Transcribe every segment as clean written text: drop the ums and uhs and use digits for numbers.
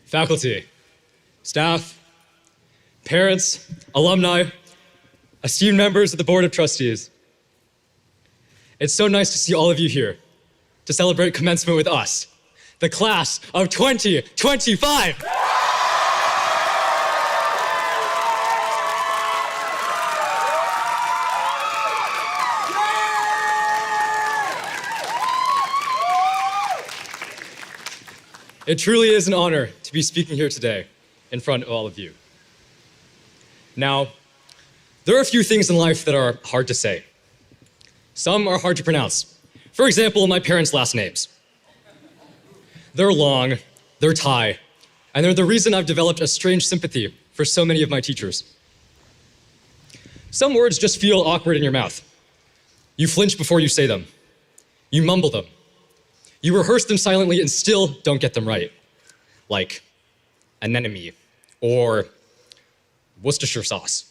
faculty, staff, parents, alumni, esteemed members of the Board of Trustees. It's so nice to see all of you here to celebrate commencement with us, the class of 2025. It truly is an honor to be speaking here today in front of all of you. Now, there are a few things in life that are hard to say. Some are hard to pronounce. For example, my parents' last names. They're long, they're Thai, and they're the reason I've developed a strange sympathy for so many of my teachers. Some words just feel awkward in your mouth. You flinch before you say them. You mumble them. You rehearse them silently and still don't get them right. Like anemone or Worcestershire sauce.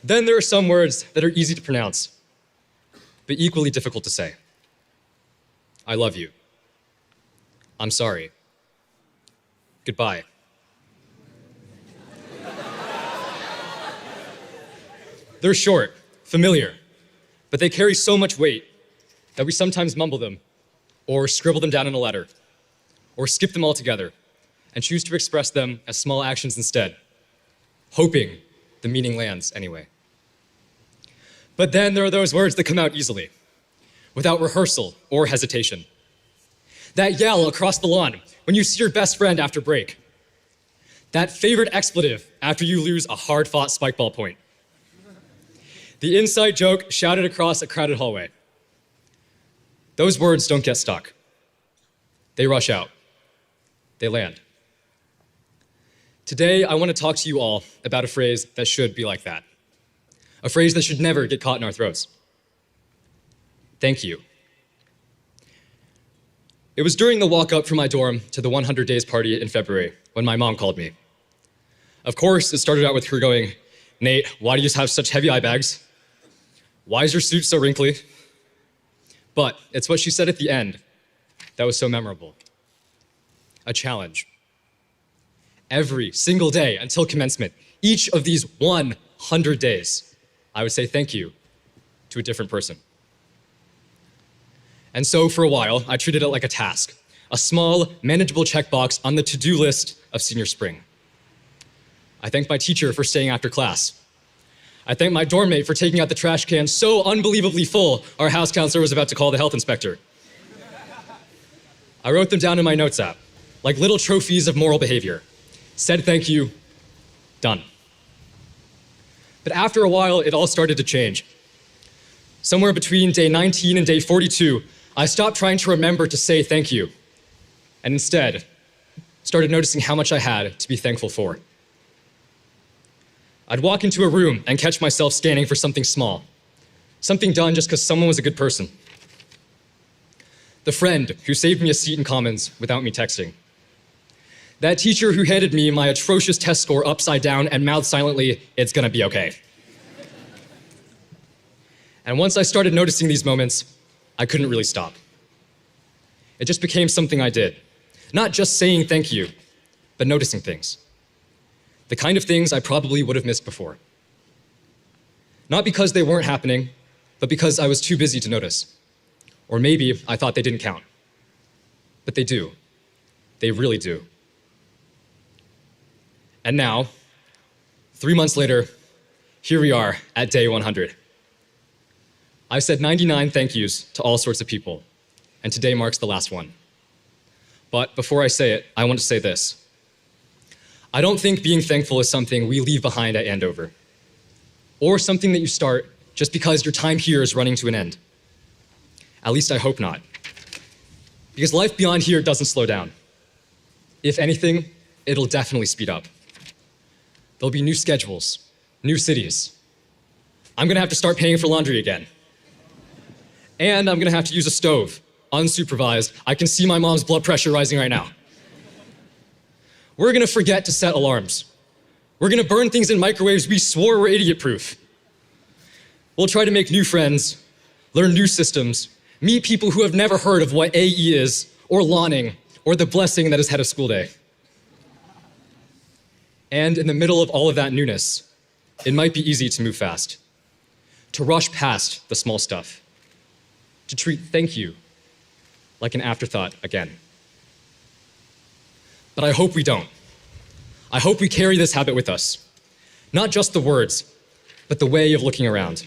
Then there are some words that are easy to pronounce, but equally difficult to say. I love you. I'm sorry. Goodbye. They're short, familiar, but they carry so much weight that we sometimes mumble them, or scribble them down in a letter, or skip them altogether, and choose to express them as small actions instead, hoping the meaning lands anyway. But then there are those words that come out easily, without rehearsal or hesitation. That yell across the lawn when you see your best friend after break. That favorite expletive after you lose a hard-fought spike ball point. The inside joke shouted across a crowded hallway. Those words don't get stuck. They rush out. They land. Today, I want to talk to you all about a phrase that should be like that. A phrase that should never get caught in our throats. Thank you. It was during the walk-up from my dorm to the 100 Days party in February when my mom called me. Of course, it started out with her going, "Nate, why do you have such heavy eye bags? Why is your suit so wrinkly?" But it's what she said at the end that was so memorable. A challenge. Every single day until commencement, each of these 100 days, I would say thank you to a different person. And so for a while, I treated it like a task, a small, manageable checkbox on the to-do list of senior spring. I thanked my teacher for staying after class. I thanked my dorm mate for taking out the trash can so unbelievably full, our house counselor was about to call the health inspector. I wrote them down in my notes app, like little trophies of moral behavior. Said thank you, done. But after a while, it all started to change. Somewhere between day 19 and day 42, I stopped trying to remember to say thank you, and instead started noticing how much I had to be thankful for. I'd walk into a room and catch myself scanning for something small, something done just because someone was a good person. The friend who saved me a seat in Commons without me texting. That teacher who handed me my atrocious test score upside down and mouthed silently, "It's gonna be okay." And once I started noticing these moments, I couldn't really stop. It just became something I did. Not just saying thank you, but noticing things. The kind of things I probably would have missed before. Not because they weren't happening, but because I was too busy to notice. Or maybe I thought they didn't count. But they do. They really do. And now, 3 months later, here we are at day 100. I've said 99 thank yous to all sorts of people, and today marks the last one. But before I say it, I want to say this. I don't think being thankful is something we leave behind at Andover, or something that you start just because your time here is running to an end. At least I hope not. Because life beyond here doesn't slow down. If anything, it'll definitely speed up. There'll be new schedules, new cities. I'm gonna have to start paying for laundry again. And I'm gonna have to use a stove, unsupervised. I can see my mom's blood pressure rising right now. We're gonna forget to set alarms. We're gonna burn things in microwaves we swore were idiot-proof. We'll try to make new friends, learn new systems, Meet people who have never heard of what AE is, or lawning, or the blessing that is head of school day. And in the middle of all of that newness, it might be easy to move fast, to rush past the small stuff, to treat thank you like an afterthought again. But I hope we don't. I hope we carry this habit with us. Not just the words, but the way of looking around.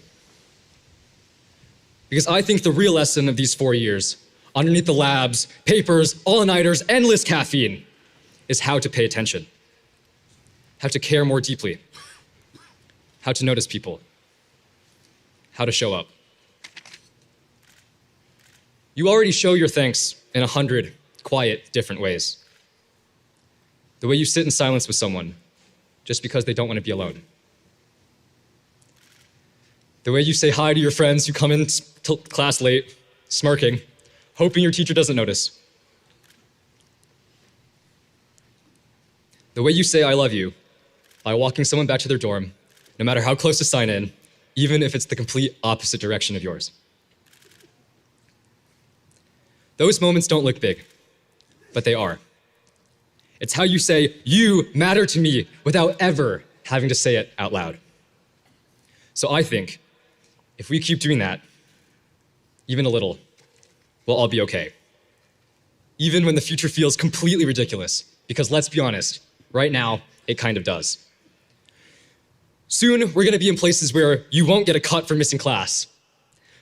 Because I think the real lesson of these 4 years, underneath the labs, papers, all-nighters, endless caffeine, is how to pay attention, how to care more deeply, how to notice people, how to show up. You already show your thanks in 100 quiet, different ways. The way you sit in silence with someone just because they don't want to be alone. The way you say hi to your friends who come in to class late, smirking, hoping your teacher doesn't notice. The way you say I love you by walking someone back to their dorm, no matter how close to sign in, even if it's the complete opposite direction of yours. Those moments don't look big, but they are. It's how you say, you matter to me, without ever having to say it out loud. So I think, if we keep doing that, even a little, we'll all be okay. Even when the future feels completely ridiculous, because let's be honest, right now, it kind of does. Soon, we're gonna be in places where you won't get a cut for missing class,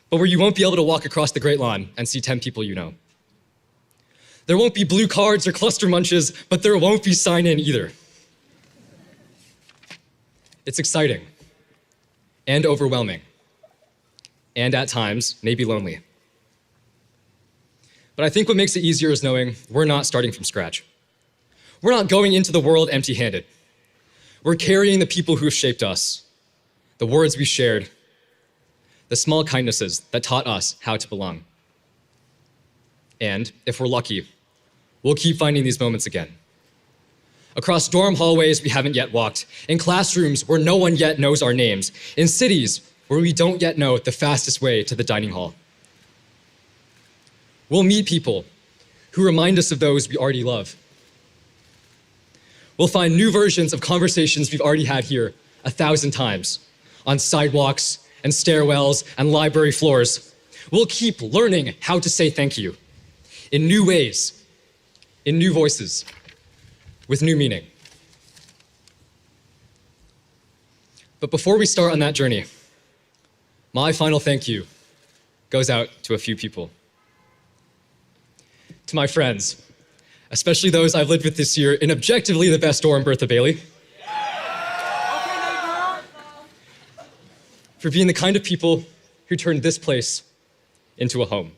but where you won't be able to walk across the Great Lawn and see 10 people you know. There won't be blue cards or cluster munches, but there won't be sign-in either. It's exciting and overwhelming, and at times, maybe lonely. But I think what makes it easier is knowing we're not starting from scratch. We're not going into the world empty-handed. We're carrying the people who have shaped us, the words we shared, the small kindnesses that taught us how to belong. And if we're lucky, we'll keep finding these moments again. Across dorm hallways we haven't yet walked, in classrooms where no one yet knows our names, in cities where we don't yet know the fastest way to the dining hall. We'll meet people who remind us of those we already love. We'll find new versions of conversations we've already had here 1,000 times, on sidewalks and stairwells and library floors. We'll keep learning how to say thank you in new ways, in new voices, with new meaning. But before we start on that journey, my final thank you goes out to a few people. To my friends, especially those I've lived with this year in objectively the best dorm, Bertha Bailey. For being the kind of people who turned this place into a home.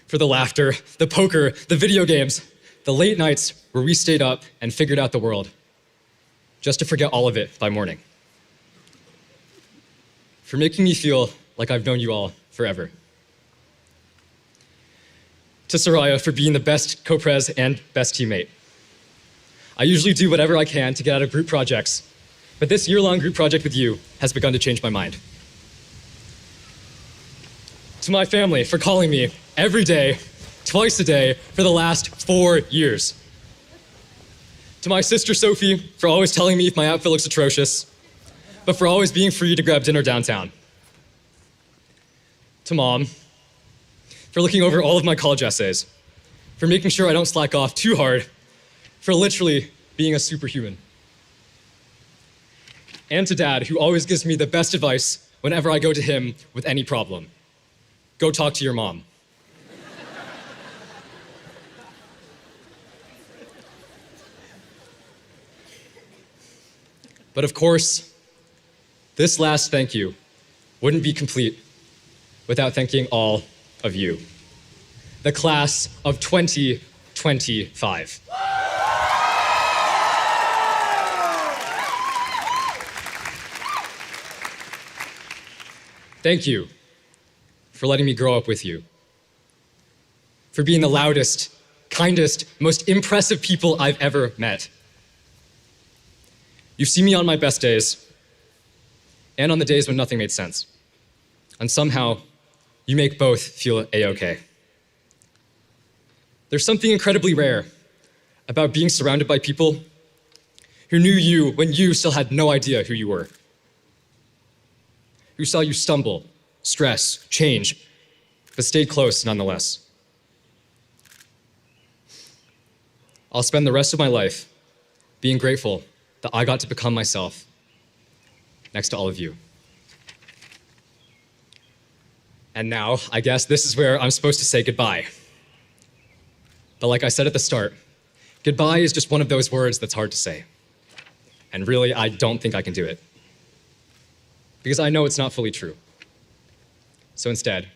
For the laughter, the poker, the video games, the late nights where we stayed up and figured out the world, just to forget all of it by morning. For making me feel like I've known you all forever. To Soraya for being the best co-pres and best teammate. I usually do whatever I can to get out of group projects, but this year-long group project with you has begun to change my mind. To my family for calling me every day, twice a day, for the last 4 years. To my sister Sophie for always telling me if my outfit looks atrocious, but for always being free to grab dinner downtown. To Mom for looking over all of my college essays, for making sure I don't slack off too hard, for literally being a superhuman. And to Dad, who always gives me the best advice whenever I go to him with any problem. Go talk to your mom. But of course, this last thank you wouldn't be complete without thanking all of you, the class of 2025. Thank you for letting me grow up with you, for being the loudest, kindest, most impressive people I've ever met. You've seen me on my best days and on the days when nothing made sense. And somehow, you make both feel A-okay. There's something incredibly rare about being surrounded by people who knew you when you still had no idea who you were, who saw you stumble, stress, change, but stayed close nonetheless. I'll spend the rest of my life being grateful that I got to become myself next to all of you. And now, I guess this is where I'm supposed to say goodbye. But like I said at the start, goodbye is just one of those words that's hard to say. And really, I don't think I can do it. Because I know it's not fully true. So instead,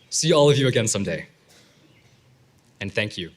see all of you again someday. And thank you.